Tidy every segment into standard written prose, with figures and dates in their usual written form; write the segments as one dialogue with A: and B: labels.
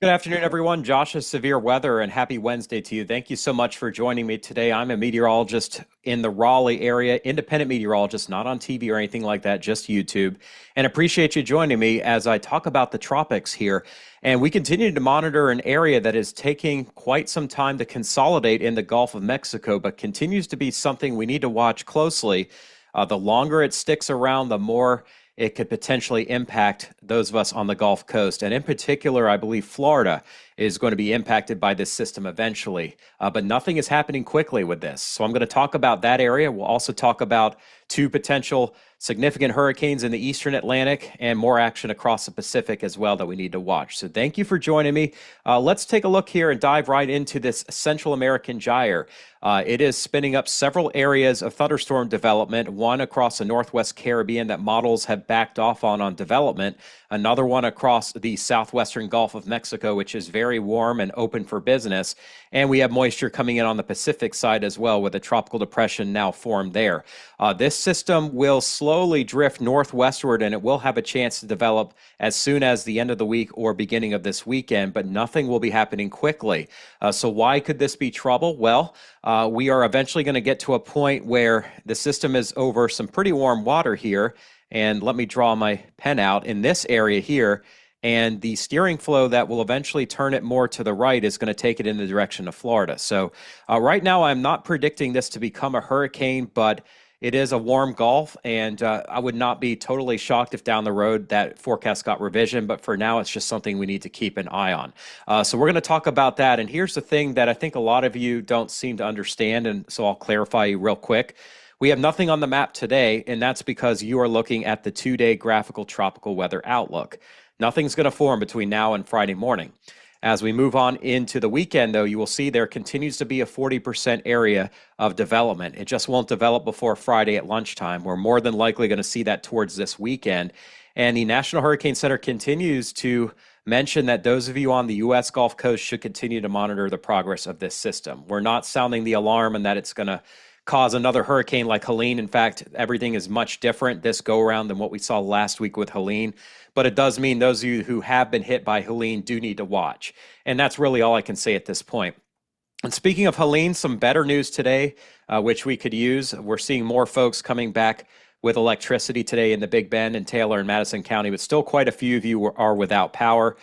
A: Good afternoon, everyone. Josh's Severe Weather, and happy Wednesday to you. Thank you so much for joining me today. I'm a meteorologist in the Raleigh area, independent meteorologist, not on TV or anything like that, just YouTube. And appreciate you joining me as I talk about the tropics here. And we continue to monitor an area that is taking quite some time to consolidate in the Gulf of Mexico, but continues to be something we need to watch closely. The longer it sticks around, the more it could potentially impact those of us on the Gulf Coast. And in particular, I believe Florida is going to be impacted by this system eventually. But nothing is happening quickly with this. So I'm going to talk about that area. We'll also talk about two potential significant hurricanes in the eastern Atlantic and more action across the Pacific as well that we need to watch. So thank you for joining me. Let's take a look here and dive right into this Central American gyre. It is spinning up several areas of thunderstorm development, one across the Northwest Caribbean that models have backed off on development, another one across the southwestern Gulf of Mexico, which is very warm and open for business. And we have moisture coming in on the Pacific side as well, with a tropical depression now formed there. This system will slowly drift northwestward, and it will have a chance to develop as soon as the end of the week or beginning of this weekend, but nothing will be happening quickly. So why could this be trouble? Well, we are eventually going to get to a point where the system is over some pretty warm water here. And let me draw my pen out in this area here. And the steering flow that will eventually turn it more to the right is going to take it in the direction of Florida. So right now, I'm not predicting this to become a hurricane, but it is a warm Gulf, and I would not be totally shocked if down the road that forecast got revision, but for now, it's just something we need to keep an eye on. So we're going to talk about that, and here's the thing that I think a lot of you don't seem to understand, and so I'll clarify you real quick. We have nothing on the map today, and that's because you are looking at the two-day graphical tropical weather outlook. Nothing's going to form between now and Friday morning. As we move on into the weekend, though, you will see there continues to be a 40% area of development. It just won't develop before Friday at lunchtime. We're more than likely going to see that towards this weekend. And the National Hurricane Center continues to mention that those of you on the U.S. Gulf Coast should continue to monitor the progress of this system. We're not sounding the alarm and that it's going to cause another hurricane like Helene. In fact, everything is much different this go-around than what we saw last week with Helene. But it does mean those of you who have been hit by Helene do need to watch. And that's really all I can say at this point. And speaking of Helene, some better news today, which we could use. We're seeing more folks coming back with electricity today in the Big Bend and Taylor and Madison County, but still quite a few of you are without power.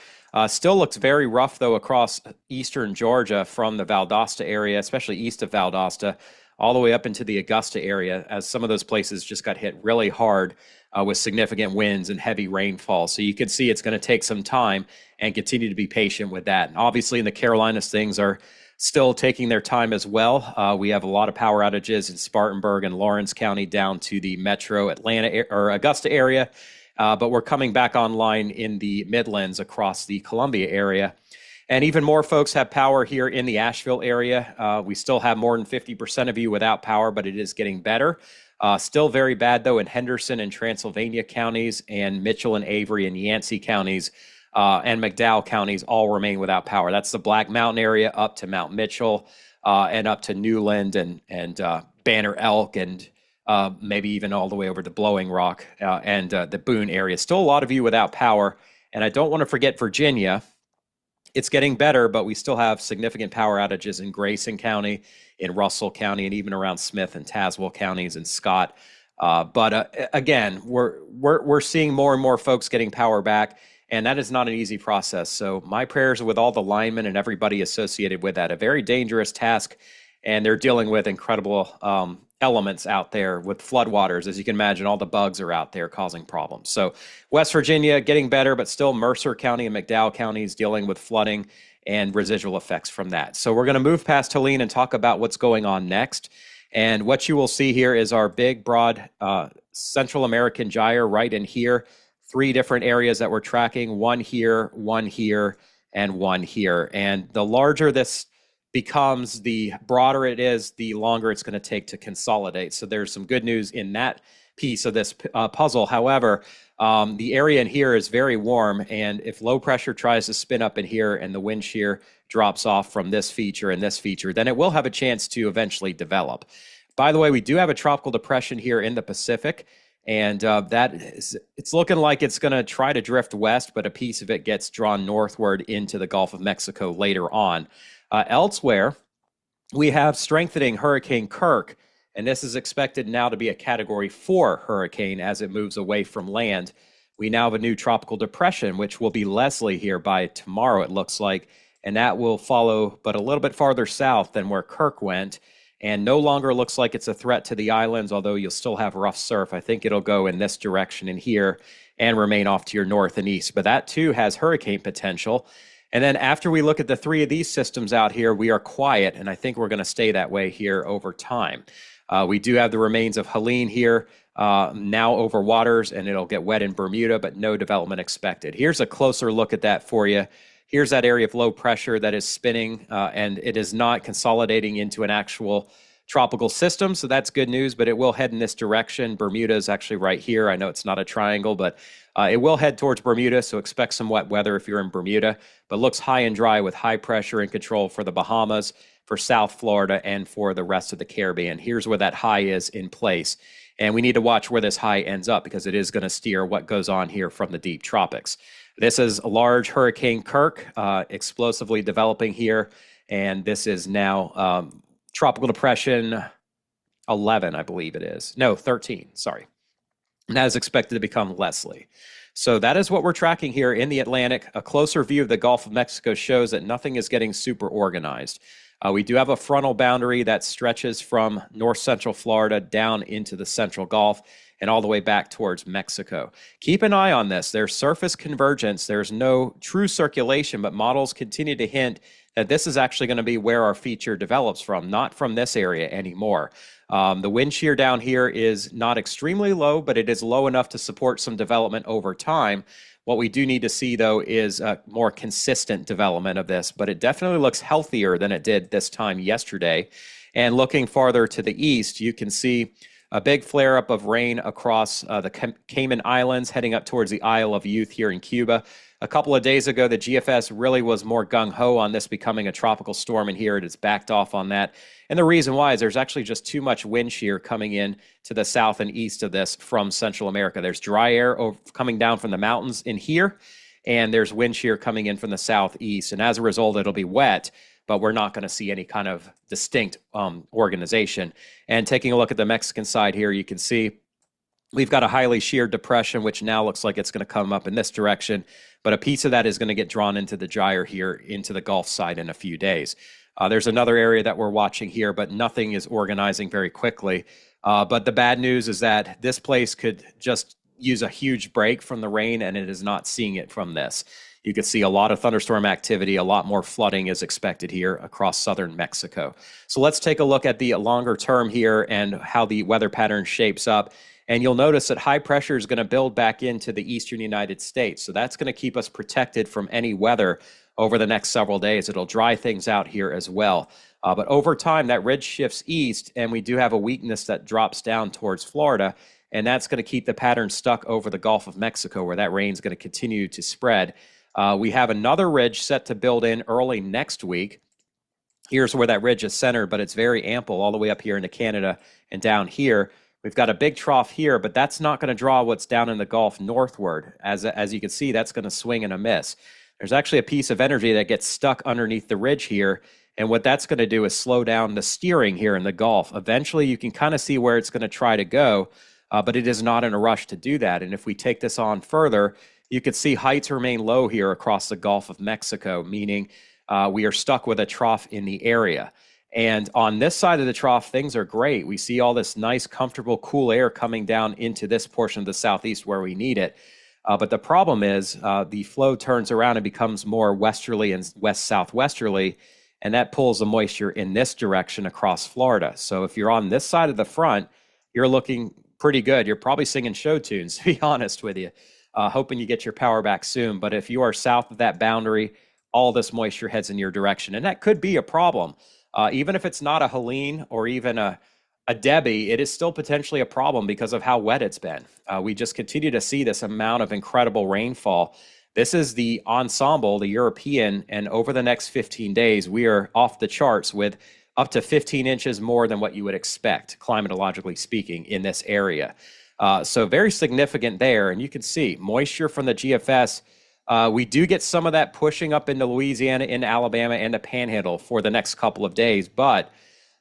A: Still looks very rough, though, across eastern Georgia from the Valdosta area, especially east of Valdosta, all the way up into the Augusta area, as some of those places just got hit really hard with significant winds and heavy rainfall. So you can see it's going to take some time, and continue to be patient with that. And obviously in the Carolinas, things are still taking their time as well. We have a lot of power outages in Spartanburg and Lawrence County down to the metro Atlanta or Augusta area. But we're coming back online in the Midlands across the Columbia area. And even more folks have power here in the Asheville area. We still have more than 50% of you without power, but it is getting better. Still very bad, though, in Henderson and Transylvania counties, and Mitchell and Avery and Yancey counties, and McDowell counties all remain without power. That's the Black Mountain area up to Mount Mitchell and up to Newland and Banner Elk, and maybe even all the way over to Blowing Rock and the Boone area. Still a lot of you without power. And I don't want to forget Virginia. It's getting better, but we still have significant power outages in Grayson County, in Russell County, and even around Smith and Tazewell counties and Scott. But again, we're seeing more and more folks getting power back, and that is not an easy process. So my prayers are with all the linemen and everybody associated with that. A very dangerous task, and they're dealing with incredible elements out there with floodwaters. As you can imagine, all the bugs are out there causing problems. So West Virginia getting better, but still Mercer County and McDowell counties dealing with flooding and residual effects from that. So we're going to move past Helene and talk about what's going on next. And what you will see here is our big, broad Central American gyre right in here. 3 different areas that we're tracking, one here, and one here. And the larger this becomes, the broader it is, the longer it's going to take to consolidate. So there's some good news in that piece of this puzzle. However, the area in here is very warm, and if low pressure tries to spin up in here and the wind shear drops off from this feature and this feature, then it will have a chance to eventually develop. By the way, we do have a tropical depression here in the Pacific. And it's looking like it's going to try to drift west, but a piece of it gets drawn northward into the Gulf of Mexico later on. Elsewhere, we have strengthening Hurricane Kirk, and this is expected now to be a Category 4 hurricane as it moves away from land. We now have a new tropical depression, which will be Leslie here by tomorrow, it looks like, and that will follow, but a little bit farther south than where Kirk went, and no longer looks like it's a threat to the islands, although you'll still have rough surf. I think it'll go in this direction in here and remain off to your north and east, but that too has hurricane potential. And then after we look at the three of these systems out here, we are quiet, and I think we're going to stay that way here over time. We do have the remains of Helene here, now over waters, and it'll get wet in Bermuda, but no development expected. Here's a closer look at that for you. Here's that area of low pressure that is spinning, and it is not consolidating into an actual tropical system, so that's good news, but it will head in this direction. Bermuda is actually right here. I know it's not a triangle, but it will head towards Bermuda, so expect some wet weather if you're in Bermuda, but looks high and dry with high pressure and control for the Bahamas, for South Florida, and for the rest of the Caribbean. Here's where that high is in place, and we need to watch where this high ends up because it is going to steer what goes on here from the deep tropics. This is a large Hurricane Kirk, explosively developing here, and this is now Tropical Depression 11, I believe it is. No, 13, sorry. And that is expected to become Leslie. So that is what we're tracking here in the Atlantic. A closer view of the Gulf of Mexico shows that nothing is getting super organized. We do have a frontal boundary that stretches from north central Florida down into the central Gulf and all the way back towards Mexico. Keep an eye on this. There's surface convergence. There's no true circulation, but models continue to hint that this is actually going to be where our feature develops from, not from this area anymore. The wind shear down here is not extremely low, but it is low enough to support some development over time. What we do need to see, though, is a more consistent development of this, but it definitely looks healthier than it did this time yesterday. And looking farther to the east, you can see a big flare-up of rain across the Cayman Islands, heading up towards the Isle of Youth here in Cuba. A couple of days ago, the GFS really was more gung-ho on this becoming a tropical storm, and here it has backed off on that. And the reason why is there's actually just too much wind shear coming in to the south and east of this from Central America. There's dry air coming down from the mountains in here, and there's wind shear coming in from the southeast. And as a result, it'll be wet, but we're not going to see any kind of distinct organization. And taking a look at the Mexican side here, you can see we've got a highly sheared depression, which now looks like it's going to come up in this direction, but a piece of that is going to get drawn into the gyre here into the Gulf side in a few days. There's another area that we're watching here, but nothing is organizing very quickly. But the bad news is that this place could just use a huge break from the rain, and it is not seeing it from this. You could see a lot of thunderstorm activity, a lot more flooding is expected here across southern Mexico. So let's take a look at the longer term here and how the weather pattern shapes up. And you'll notice that high pressure is going to build back into the eastern United States. So that's going to keep us protected from any weather over the next several days. It'll dry things out here as well. But over time, that ridge shifts east, and we do have a weakness that drops down towards Florida. And that's going to keep the pattern stuck over the Gulf of Mexico, where that rain is going to continue to spread. We have another ridge set to build in early next week. Here's where that ridge is centered, but it's very ample all the way up here into Canada and down here. We've got a big trough here, but that's not going to draw what's down in the Gulf northward. As you can see, that's going to swing and a miss. There's actually a piece of energy that gets stuck underneath the ridge here, and what that's going to do is slow down the steering here in the Gulf. Eventually, you can kind of see where it's going to try to go, but it is not in a rush to do that. And if we take this on further, you could see heights remain low here across the Gulf of Mexico, meaning we are stuck with a trough in the area. And on this side of the trough, things are great. We see all this nice, comfortable, cool air coming down into this portion of the southeast where we need it. But the problem is the flow turns around and becomes more westerly and west-southwesterly, and that pulls the moisture in this direction across Florida. So if you're on this side of the front, you're looking pretty good. You're probably singing show tunes, to be honest with you, hoping you get your power back soon. But if you are south of that boundary, all this moisture heads in your direction, and that could be a problem. Even if it's not a Helene or even a Debbie, it is still potentially a problem because of how wet it's been. We just continue to see this amount of incredible rainfall. This is the ensemble, the European, and over the next 15 days, we are off the charts with up to 15 inches more than what you would expect, climatologically speaking, in this area. So very significant there. And you can see moisture from the GFS. We do get some of that pushing up into Louisiana, into Alabama, and the Panhandle for the next couple of days. But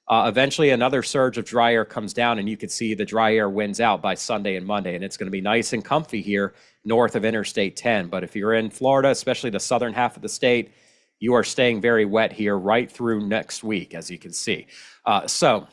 A: eventually another surge of dry air comes down, and you can see the dry air wins out by Sunday and Monday. And it's going to be nice and comfy here north of Interstate 10. But if you're in Florida, especially the southern half of the state, you are staying very wet here right through next week, as you can see. So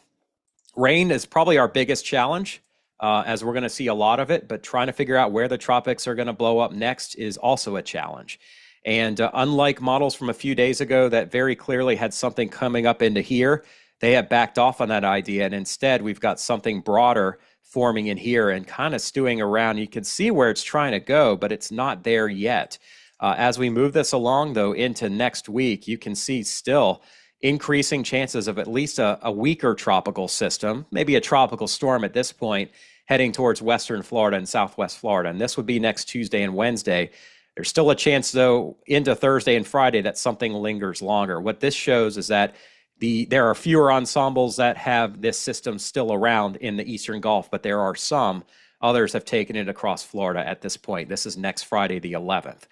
A: rain is probably our biggest challenge, as we're going to see a lot of it, but trying to figure out where the tropics are going to blow up next is also a challenge. And unlike models from a few days ago that very clearly had something coming up into here, they have backed off on that idea. And instead, we've got something broader forming in here and kind of stewing around. You can see where it's trying to go, but it's not there yet. As we move this along, though, into next week, you can see still increasing chances of at least a weaker tropical system, maybe a tropical storm at this point, heading towards western Florida and southwest Florida. And this would be next Tuesday and Wednesday. There's still a chance, though, into Thursday and Friday that something lingers longer. What this shows is that there are fewer ensembles that have this system still around in the Eastern Gulf, but there are some. Others have taken it across Florida at this point. This is next Friday, the 11th.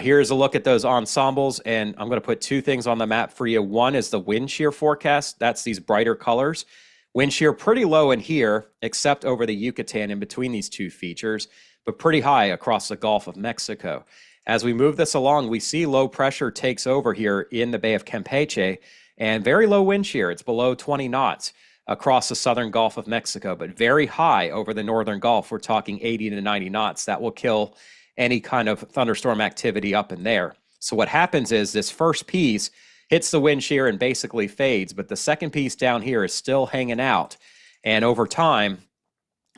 A: Here's a look at those ensembles, and I'm going to put two things on the map for you. One is the wind shear forecast. That's these brighter colors. Wind shear pretty low in here, except over the Yucatan in between these two features, but pretty high across the Gulf of Mexico. As we move this along, we see low pressure takes over here in the Bay of Campeche, and very low wind shear. It's below 20 knots across the southern Gulf of Mexico, but very high over the northern Gulf. We're talking 80 to 90 knots. That will kill any kind of thunderstorm activity up in there. So what happens is this first piece hits the wind shear and basically fades, but the second piece down here is still hanging out. And over time,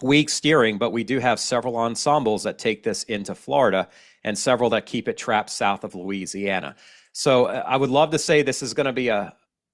A: weak steering, but we do have several ensembles that take this into Florida and several that keep it trapped south of Louisiana. So I would love to say this is going to be an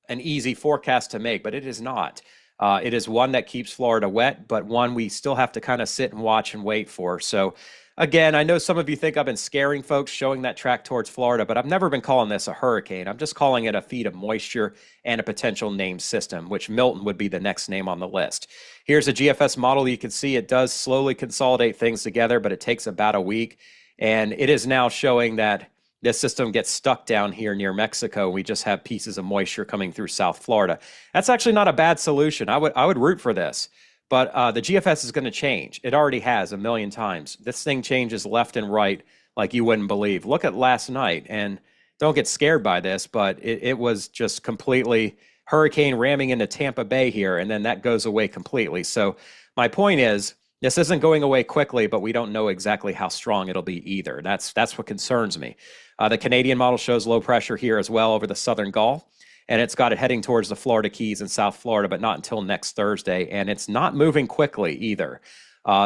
A: easy forecast to make, but it is not. It is one that keeps Florida wet, but one we still have to kind of sit and watch and wait for. So again, I know some of you think I've been scaring folks showing that track towards Florida, but I've never been calling this a hurricane. I'm just calling it a feed of moisture and a potential named system, which Milton would be the next name on the list. Here's a GFS model. You can see it does slowly consolidate things together, but it takes about a week. And it is now showing that this system gets stuck down here near Mexico. We just have pieces of moisture coming through South Florida. That's actually not a bad solution. I would root for this. But the GFS is going to change. It already has a million times. This thing changes left and right like you wouldn't believe. Look at last night, and don't get scared by this, but it was just completely hurricane ramming into Tampa Bay here, and then that goes away completely. So my point is, this isn't going away quickly, but we don't know exactly how strong it'll be either. That's what concerns me. The Canadian model shows low pressure here as well over the southern Gulf. And it's got it heading towards the Florida Keys and South Florida, but not until next Thursday. And it's not moving quickly either.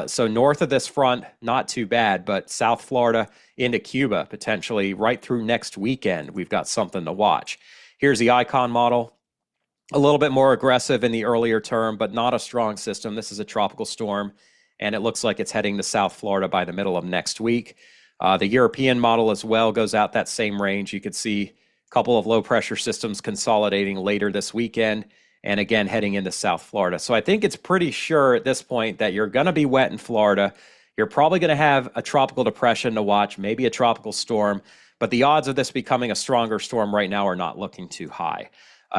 A: So north of this front, not too bad, but South Florida into Cuba, potentially right through next weekend, we've got something to watch. Here's the Icon model. A little bit more aggressive in the earlier term, but not a strong system. This is a tropical storm, and it looks like it's heading to South Florida by the middle of next week. The European model as well goes out that same range. You could see couple of low pressure systems consolidating later this weekend, and again heading into South Florida. So I think it's pretty sure at this point that you're going to be wet in Florida. You're probably going to have a tropical depression to watch, maybe a tropical storm, but the odds of this becoming a stronger storm right now are not looking too high.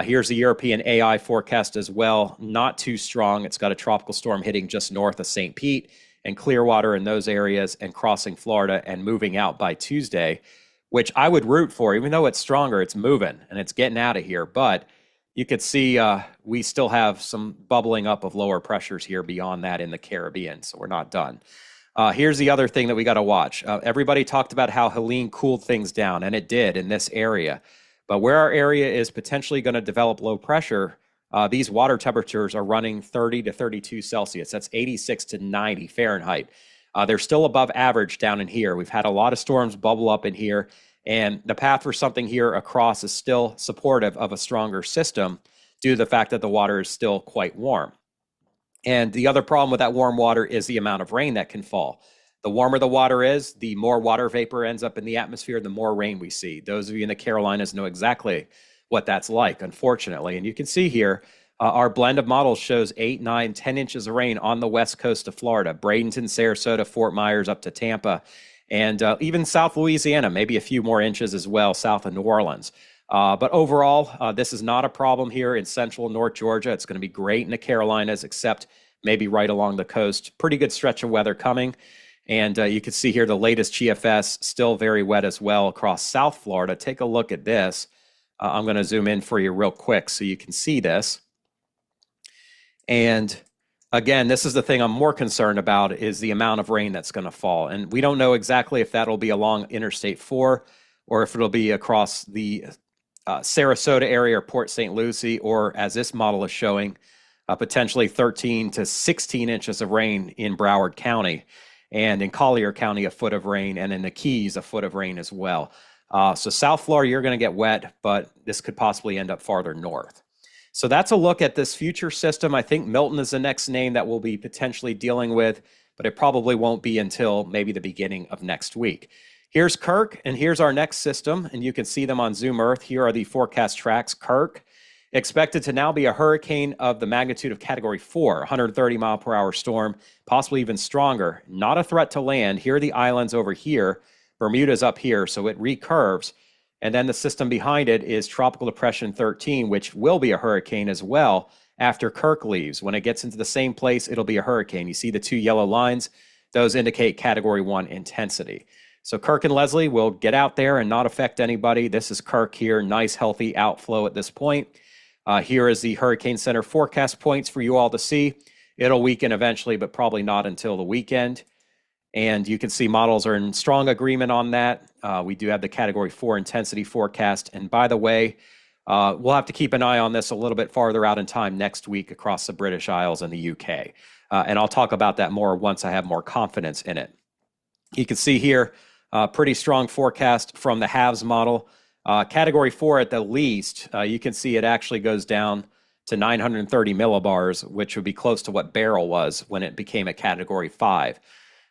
A: Here's the European AI forecast as well. Not too strong. It's got a tropical storm hitting just north of St. Pete and Clearwater in those areas and crossing Florida and moving out by Tuesday, which I would root for. Even though it's stronger, it's moving and it's getting out of here. But you could see we still have some bubbling up of lower pressures here beyond that in the Caribbean, so we're not done. Here's the other thing that we got to watch. Everybody talked about how Helene cooled things down, and it did in this area. But where our area is potentially going to develop low pressure, these water temperatures are running 30 to 32 Celsius. That's 86 to 90 Fahrenheit. They're still above average down in here. We've had a lot of storms bubble up in here, and the path for something here across is still supportive of a stronger system due to the fact that the water is still quite warm. And the other problem with that warm water is the amount of rain that can fall. The warmer the water is, the more water vapor ends up in the atmosphere, the more rain we see. Those of you in the Carolinas know exactly what that's like, unfortunately. And you can see here, Our blend of models shows 8, 9, 10 inches of rain on the west coast of Florida, Bradenton, Sarasota, Fort Myers, up to Tampa, and even South Louisiana, maybe a few more inches as well, south of New Orleans. But overall, this is not a problem here in central North Georgia. It's going to be great in the Carolinas, except maybe right along the coast. Pretty good stretch of weather coming. And you can see here the latest GFS, still very wet as well across South Florida. Take a look at this. I'm going to zoom in for you real quick so you can see this. And again, this is the thing I'm more concerned about, is the amount of rain that's going to fall. And we don't know exactly if that'll be along Interstate 4 or if it'll be across the Sarasota area or Port St. Lucie, or as this model is showing, potentially 13 to 16 inches of rain in Broward County, and in Collier County, a foot of rain, and in the Keys, a foot of rain as well. So South Florida, you're going to get wet, but this could possibly end up farther north. So that's a look at this future system. I think Milton is the next name that we'll be potentially dealing with, but it probably won't be until maybe the beginning of next week. Here's Kirk, and here's our next system, and you can see them on Zoom Earth. Here are the forecast tracks. Kirk, expected to now be a hurricane of the magnitude of Category 4, 130 mile per hour storm, possibly even stronger. Not a threat to land. Here are the islands over here. Bermuda's up here, so it recurves. And then the system behind it is Tropical Depression 13, which will be a hurricane as well after Kirk leaves. When it gets into the same place, it'll be a hurricane. You see the two yellow lines? Those indicate Category 1 intensity. So Kirk and Leslie will get out there and not affect anybody. This is Kirk here. Nice, healthy outflow at this point. Here is the Hurricane Center forecast points for you all to see. It'll weaken eventually, but probably not until the weekend. And you can see models are in strong agreement on that. We do have the Category 4 intensity forecast. And by the way, we'll have to keep an eye on this a little bit farther out in time next week across the British Isles and the UK. And I'll talk about that more once I have more confidence in it. You can see here, pretty strong forecast from the HAVS model. Category 4 at the least, you can see it actually goes down to 930 millibars, which would be close to what Beryl was when it became a Category 5.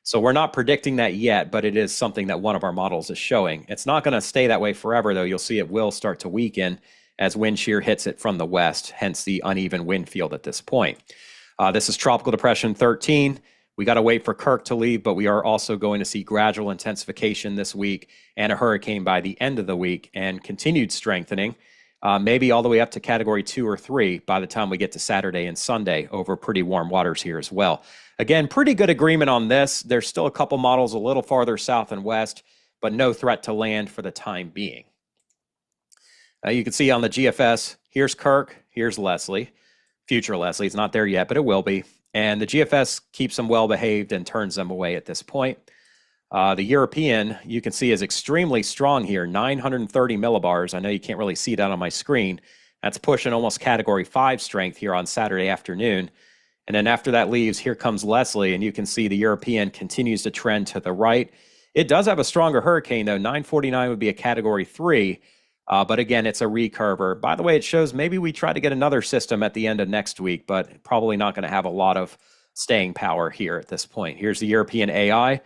A: So we're not predicting that yet, but it is something that one of our models is showing. It's not going to stay that way forever, though. You'll see it will start to weaken as wind shear hits it from the west, hence the uneven wind field at this point. This is Tropical Depression 13. We got to wait for Kirk to leave, but we are also going to see gradual intensification this week and a hurricane by the end of the week and continued strengthening, maybe all the way up to Category 2 or 3 by the time we get to Saturday and Sunday over pretty warm waters here as well. Again, pretty good agreement on this. There's still a couple models a little farther south and west, but no threat to land for the time being. You can see on the GFS, here's Kirk, here's Leslie. Future Leslie, it's not there yet, but it will be. And the GFS keeps them well behaved and turns them away at this point. The European, you can see, is extremely strong here, 930 millibars. I know you can't really see that on my screen. That's pushing almost Category 5 strength here on Saturday afternoon. And then after that leaves, here comes Leslie, and you can see the European continues to trend to the right. It does have a stronger hurricane, though. 949 would be a Category 3, but again, it's a recurver. By the way, it shows maybe we try to get another system at the end of next week, but probably not going to have a lot of staying power here at this point. Here's the European AI,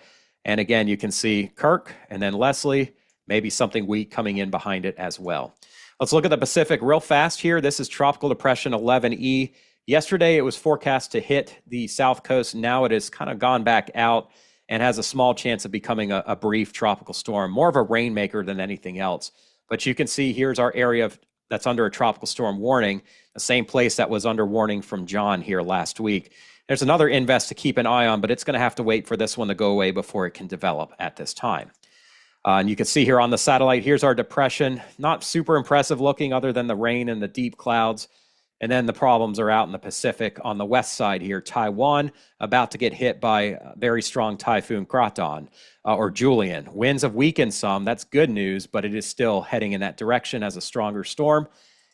A: and again, you can see Kirk, and then Leslie, maybe something weak coming in behind it as well. Let's look at the Pacific real fast here. This is Tropical Depression 11E. Yesterday, it was forecast to hit the south coast. Now it has kind of gone back out and has a small chance of becoming a brief tropical storm, more of a rainmaker than anything else. But you can see here's our area that's under a tropical storm warning, the same place that was under warning from John here last week. There's another invest to keep an eye on, but it's going to have to wait for this one to go away before it can develop at this time. And you can see here on the satellite, here's our depression. Not super impressive looking other than the rain and the deep clouds. And then the problems are out in the Pacific on the west side here. Taiwan about to get hit by very strong Typhoon Krathon or Julian. Winds have weakened some. That's good news, but it is still heading in that direction as a stronger storm.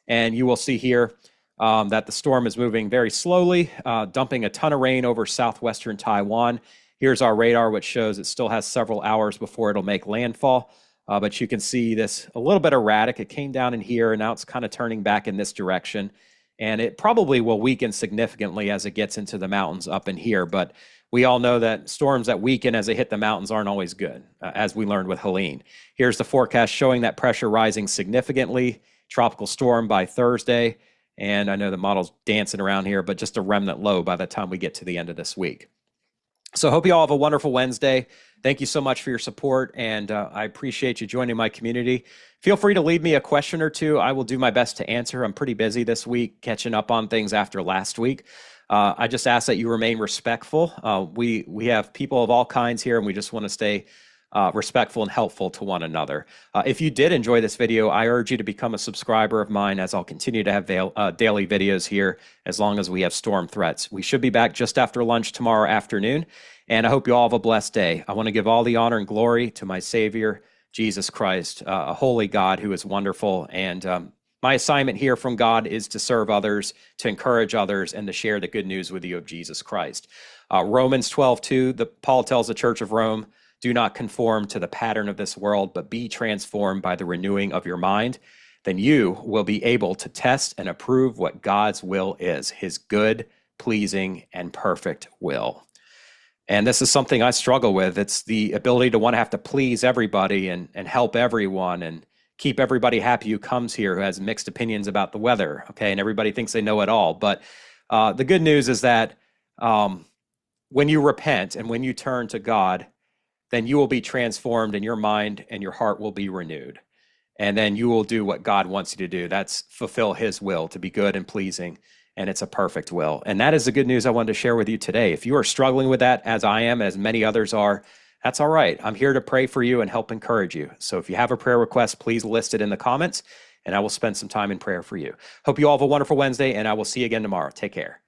A: And you will see here that the storm is moving very slowly, dumping a ton of rain over southwestern Taiwan. Here's our radar, which shows it still has several hours before it'll make landfall. But you can see this a little bit erratic. It came down in here, and now it's kind of turning back in this direction. And it probably will weaken significantly as it gets into the mountains up in here. But we all know that storms that weaken as they hit the mountains aren't always good, as we learned with Helene. Here's the forecast showing that pressure rising significantly, tropical storm by Thursday. And I know the model's dancing around here, but just a remnant low by the time we get to the end of this week. So I hope you all have a wonderful Wednesday. Thank you so much for your support, and I appreciate you joining my community. Feel free to leave me a question or two. I will do my best to answer. I'm pretty busy this week, catching up on things after last week. I just ask that you remain respectful. We have people of all kinds here, and we just want to stay respectful and helpful to one another. If you did enjoy this video, I urge you to become a subscriber of mine, as I'll continue to have daily videos here as long as we have storm threats. We should be back just after lunch tomorrow afternoon, and I hope you all have a blessed day. I want to give all the honor and glory to my Savior, Jesus Christ, a holy God who is wonderful. And my assignment here from God is to serve others, to encourage others, and to share the good news with you of Jesus Christ. Romans 12:2, Paul tells the Church of Rome, do not conform to the pattern of this world, but be transformed by the renewing of your mind. Then you will be able to test and approve what God's will is, his good, pleasing, and perfect will. And this is something I struggle with. It's the ability to want to have to please everybody and help everyone and keep everybody happy who comes here, who has mixed opinions about the weather, okay? And everybody thinks they know it all. But the good news is that when you repent and when you turn to God, then you will be transformed and your mind and your heart will be renewed. And then you will do what God wants you to do. That's fulfill his will, to be good and pleasing, and it's a perfect will. And that is the good news I wanted to share with you today. If you are struggling with that, as I am, as many others are, that's all right. I'm here to pray for you and help encourage you. So if you have a prayer request, please list it in the comments, and I will spend some time in prayer for you. Hope you all have a wonderful Wednesday, and I will see you again tomorrow. Take care.